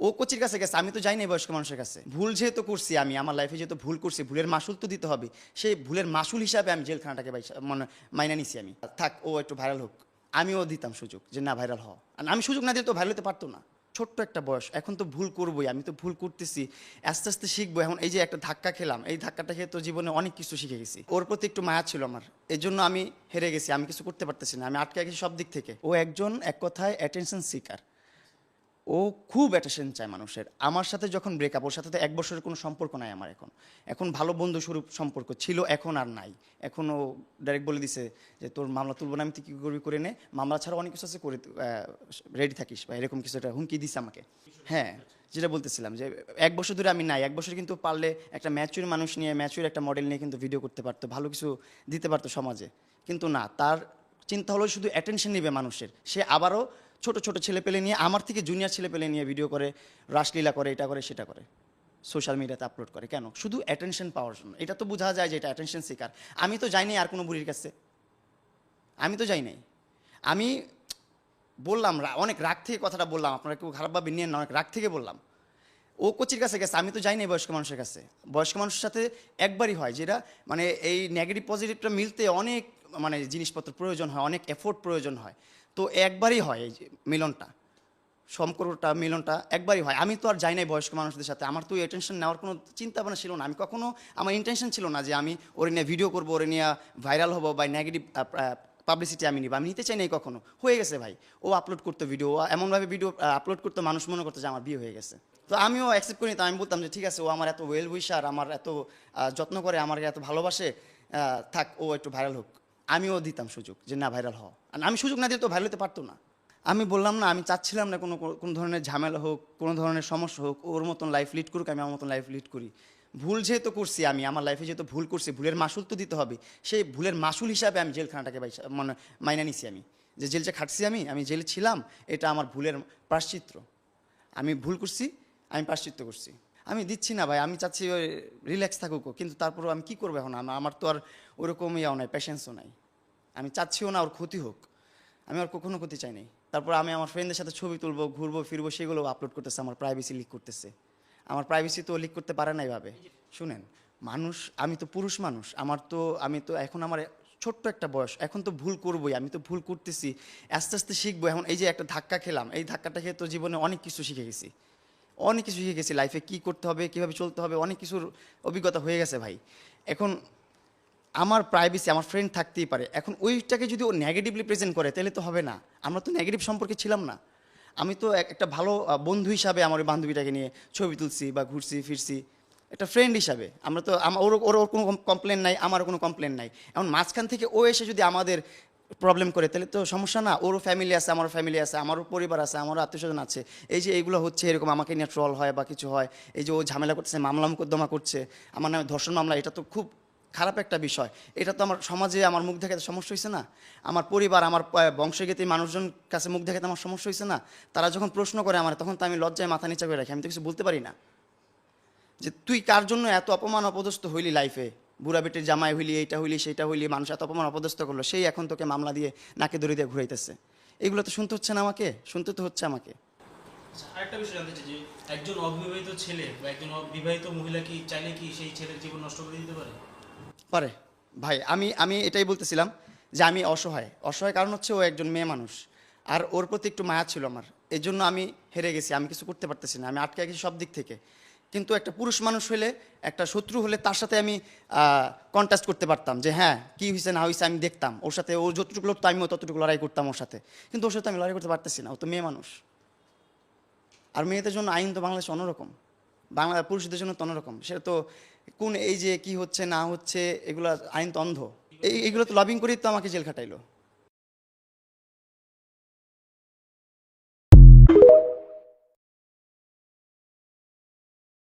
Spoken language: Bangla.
ও কোচির কাছে গেছে, আমি তো যাই নাই বয়স্ক মানুষের কাছে। ভুল যেহেতু করছি, আমি আমার লাইফে যেহেতু ভুল করছি, ভুলের মাসুল তো দিতে হবে। সেই ভুলের মাসুল হিসাবে আমি জেলখানাটাকে মানে মাইনা নিছি। আমি থাক ও একটু ভাইরাল হোক, আমিও দিতাম সুযোগ যে না ভাইরাল হও। আর আমি সুযোগ না দিলে তো ভাইরাল হতে পারতো না। ছোট্ট একটা বয়স, এখন তো ভুল করবোই, আমি তো ভুল করতেছি, আস্তে আস্তে শিখবো। এখন এই যে একটা ধাক্কা খেলাম, এই ধাক্কাটা খেয়ে তো জীবনে অনেক কিছু শিখে গেছি। ওর প্রতি একটু মায়া ছিল আমার, এই জন্য আমি হেরে গেছি, আমি কিছু করতে পারতেছি না, আমি আটকে গেছি সব দিক থেকে। ও একজন এক কথায় অ্যাটেনশন সিকার, ও খুব অ্যাটেনশন চায় মানুষের। আমার সাথে যখন ব্রেকআপ, ওর সাথে তো 1 বছরের কোনো সম্পর্ক নাই আমার। এখন এখন ভালো বন্ধু স্বরূপ সম্পর্ক ছিল, এখন আর নাই। এখন ও ডাইরেক্ট বলে দিছে যে তোর মামলা তুলবো না, আমি তুই কী করবি করে নে, মামলা ছাড়া অনেক কিছু আছে করে রেডি থাকিস বা এরকম কিছু একটা হুমকি দিছে আমাকে। হ্যাঁ, যেটা বলতেছিলাম যে 1 বছর ধরে আমি নাই। 1 বছর কিন্তু পারলে একটা ম্যাচিউর মানুষ নিয়ে, ম্যাচিউর একটা মডেল নিয়ে কিন্তু ভিডিও করতে পারতো, ভালো কিছু দিতে পারতো সমাজে। কিন্তু না, তার চিন্তা হলো শুধু অ্যাটেনশন নেবে মানুষের। সে আবারও ছোট ছোট ছেলে পেলে নিয়ে, আমার থেকে জুনিয়র ছেলে পেলে নিয়ে ভিডিও করে, রাসলীলা করে, এটা করে সেটা করে, সোশ্যাল মিডিয়াতে আপলোড করে। কেন? শুধু অ্যাটেনশন পাওয়ার জন্য। এটা তো বোঝা যায় যে এটা অ্যাটেনশন শিকার। আমি তো যাইনি আর কোনো বুড়ির কাছে, আমি তো যাই নাই। আমি বললাম, অনেক রাগ থেকে কথাটা বললাম, আপনারা কেউ খারাপভাবে নিয়েন না, অনেক রাগ থেকে বললাম। ও কোচির কাছে গেছে, আমি তো যাই নাই বয়স্ক মানুষের কাছে। বয়স্ক মানুষের সাথে একবারই হয়, যেটা মানে এই নেগেটিভ পজিটিভটা মিলতে অনেক মানে জিনিসপত্র প্রয়োজন হয়, অনেক এফোর্ট প্রয়োজন হয়। তো একবারই হয় এই যে মিলনটা, সম্পর্কটা, মিলনটা একবারই হয়। আমি তো আর যাই নাই বয়স্ক মানুষদের সাথে, আমার তো অ্যাটেনশন নেওয়ার কোনো চিন্তা ভাবনা ছিল না। আমি কখনো, আমার ইন্টেনশন ছিল না যে আমি ওরে নিয়ে ভিডিও করবো, ওরে নিয়ে ভাইরাল হবো বা নেগেটিভ পাবলিসিটি আমি নিব, আমি নিতে চাই নাই কখনো। হয়ে গেছে ভাই, ও আপলোড করতো ভিডিও, এমনভাবে ভিডিও আপলোড করতো মানুষ মনে করতো যে আমার বিয়ে হয়ে গেছে। তো আমিও অ্যাকসেপ্ট করি, তো আমি বলতাম যে ঠিক আছে, ও আমার এত ওয়েল উইশার, আমার এত যত্ন করে, আমার এত ভালোবাসে, থাক ও একটু ভাইরাল হোক। আমিও দিতাম সুযোগ যে না ভাইরাল হও। আর আমি সুযোগ না দিলে তো ভাইরাল হতে পারতো না। আমি বললাম না, আমি চাচ্ছিলাম না কোনো ধরনের ঝামেলা হোক, কোনো ধরনের সমস্যা হোক। ওর মতন লাইফ লিড করুক, আমি আমার মতন লাইফ লিড করি। ভুল যেহেতু করছি, আমি আমার লাইফে যেহেতু ভুল করছি, ভুলের মাসুল তো দিতে হবে। সেই ভুলের মাসুল হিসাবে আমি জেলখানাটাকে মানে মাইনা নিছি। আমি যে জেলটা খাটছি, আমি জেলে ছিলাম, এটা আমার ভুলের প্রায়শ্চিত্ত। আমি ভুল করছি, আমি প্রায়শ্চিত্ত করছি। আমি দিচ্ছি না ভাই, আমি চাচ্ছি ওই রিল্যাক্স থাকুক, কিন্তু তারপরেও আমি কী করবো এখন? আমার তো আর ওরকম ইয়াও নাই, পেশেন্সও নাই। আমি চাচ্ছিও না ওর ক্ষতি হোক, আমি আর কখনো ক্ষতি চাই নাই। তারপর আমি আমার ফ্রেন্ডদের সাথে ছবি তুলবো, ঘুরবো ফিরবো, সেগুলো আপলোড করতেছে, আমার প্রাইভেসি লিক করতেছে। আমার প্রাইভেসি তো লিক করতে পারে না এইভাবে। শুনেন, মানুষ, আমি তো পুরুষ মানুষ, আমি তো এখন আমার ছোট্ট একটা বয়স, এখন তো ভুল করবোই, আমি তো ভুল করতেছি, আস্তে আস্তে শিখবো। এখন এই যে একটা ধাক্কা খেলাম, এই ধাক্কাটা খেয়ে তো জীবনে অনেক কিছু শিখে গেছি, অনেক কিছু শিখে গেছি। লাইফে কী করতে হবে, কীভাবে চলতে হবে, অনেক কিছুর অভিজ্ঞতা হয়ে গেছে ভাই। এখন আমার প্রাইভেসি, আমার ফ্রেন্ড থাকতেই পারে। এখন ওইটাকে যদি ও নেগেটিভলি প্রেজেন্ট করে, তাহলে তো হবে না। আমরা তো নেগেটিভ সম্পর্কে ছিলাম না। আমি তো একটা ভালো বন্ধু হিসাবে আমার ওই বান্ধবীটাকে নিয়ে ছবি তুলছি বা ঘুরছি ফিরছি, একটা ফ্রেন্ড হিসাবে। আমরা তো ওর ওর ওর কোনো কমপ্লেন নাই, আমারও কোনো কমপ্লেন নাই। এখন মাঝখান থেকে ও এসে যদি আমাদের প্রবলেম করে, তাহলে তো সমস্যা না? ওরও ফ্যামিলি আছে, আমারও ফ্যামিলি আছে, আমারও পরিবার আছে, আমারও আত্মীয়স্বজন আছে। এই যে এইগুলো হচ্ছে, এরকম আমাকে নিয়ে ট্রল হয় বা কিছু হয়, এই যে ও ঝামেলা করতেছে, মামলা মোকদ্দমা করছে আমার নামে, ধর্ষণ মামলা, এটা তো খুব খারাপ একটা বিষয়। এটা তো আমার সমাজে আমার মুখ দেখাতে সমস্যা হয়েছে না? আমার পরিবার, আমার বংশগতি মানুষজন কাছে মুখ দেখাতে আমার সমস্যা হয়েছে না? তারা যখন প্রশ্ন করে আমার, তখন তো আমি লজ্জায় মাথা নিচা করে রাখি, আমি তো কিছু বলতে পারি না। যে তুই কার জন্য এত অপমান অপদস্থ হইলি লাইফে, বুড়া বেটির জামাই হইলি, এইটা হইলি সেইটা হইলি, মানুষ এত অপমান অপদস্থ করলো, সেই এখন তোকে মামলা দিয়ে নাকে দড়ি দিয়ে ঘুরাইতেছে। এগুলো তো শুনতে হচ্ছে না আমাকে, শুনতে তো হচ্ছে আমাকে। আচ্ছা, আরেকটা বিষয় জানতে চাই যে একজন অবিবাহিত ছেলে বা একজন বিবাহিত মহিলা কি চাইলে কি সেই ছেলের জীবন নষ্ট করে দিতে পারে? পারে ভাই। আমি আমি এটাই বলতেছিলাম যে আমি অসহায়। অসহায় কারণ হচ্ছে ও একজন মেয়ে মানুষ, আর ওর প্রতি একটু মায়া ছিল আমার, এই জন্য আমি হেরে গেছি, আমি কিছু করতে পারতেছি না, আমি আটকে গেছি সব দিক থেকে। কিন্তু একটা পুরুষ মানুষ হলে, একটা শত্রু হলে, তার সাথে আমি কন্টাস্ট করতে পারতাম যে হ্যাঁ কী হয়েছে না হয়েছে আমি দেখতাম, ওর সাথে ও যতটুকু লড়তো আমিও ততটুকু লড়াই করতাম ওর সাথে। কিন্তু ওর সাথে আমি লড়াই করতে পারতেছি না, ও তো মেয়ে মানুষ। আর মেয়েদের জন্য আইন তো বাংলাদেশে অন্যরকম, পুরুষদের জন্য তো অন্যরকম। সেটা তো কোন এই যে কি হচ্ছে না হচ্ছে, এগুলো আইন তো অন্ধ। এইগুলো তো লবিং করেই তো আমাকে জেল খাটাইলো।